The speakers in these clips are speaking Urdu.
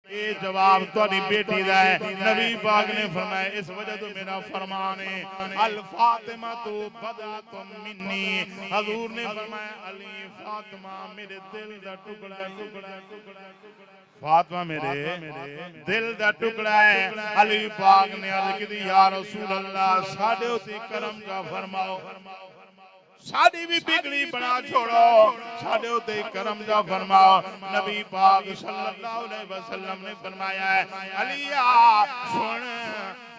یہ جواب تاری بیٹی دا ہے۔ نبی پاک نے فرمایا اس وجہ تو میرا فرمان ہے الفاطمہ تو بدعۃ منی، حضور نے فرمایا علی فاطمہ میرے دل دا ٹکڑا فاطمہ میرے دل دا ٹکڑا ہے۔ علی پاک نے عرض کی یا رسول اللہ ساڈے اتے کرم کا فرماؤ، ساڈی بھی بگڑی بنا چھوڑو، ساڈے اتے کرم جا فرماؤ۔ نبی پاک صلی اللہ علیہ وسلم نے فرمایا ہے علی سن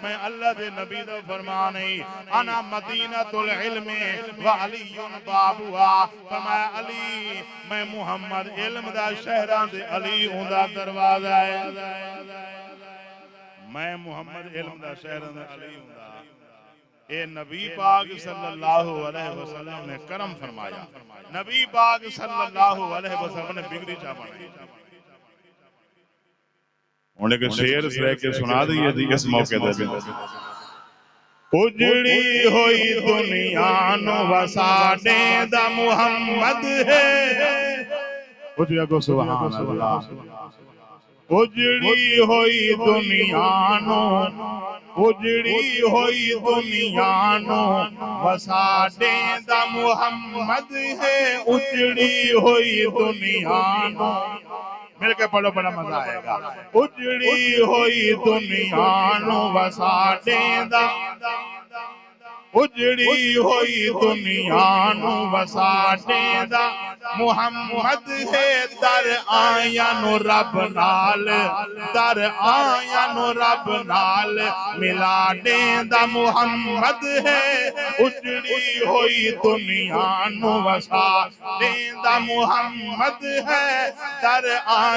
میں اللہ دے نبی دا فرمان ہے انا مدینۃ العلم و علی بابها، فرمایا علی میں محمد علم دا شہراں دے علی اوندا دروازہ ہے، میں محمد علم دا شہراں دا علی اوندا۔ اے نبی پاک صلی اللہ علیہ وسلم نے کرم فرمایا، نبی پاک صلی اللہ علیہ وسلم نے بگڑی چاہ بنائی۔ انہیں کہ شعر سے کہ سنا دیئے جی اس موقع دے اجڑی ہوئی دنیا نو وساڈے دا محمد ہے، اجڑی کو سبحان اللہ، اجڑی ہوئی دنیا نو، اجڑی ہوئی دنیا نو وساڈے دا محمد ہے، اجڑی ہوئی دنیا نو، مل کے پڑھو بڑا مزہ آئے گا، اجڑی ہوئی دنیا نو وساڈے دا، اجڑی ہوئی دنیا نو وساڈے دا محمد ہے، در آیا نو رب نال، در آیا نو رب نال ملا دا محمد ہے، اجڑی ہوئی دنیا نو وساڈے دا محمد ہے، در آیا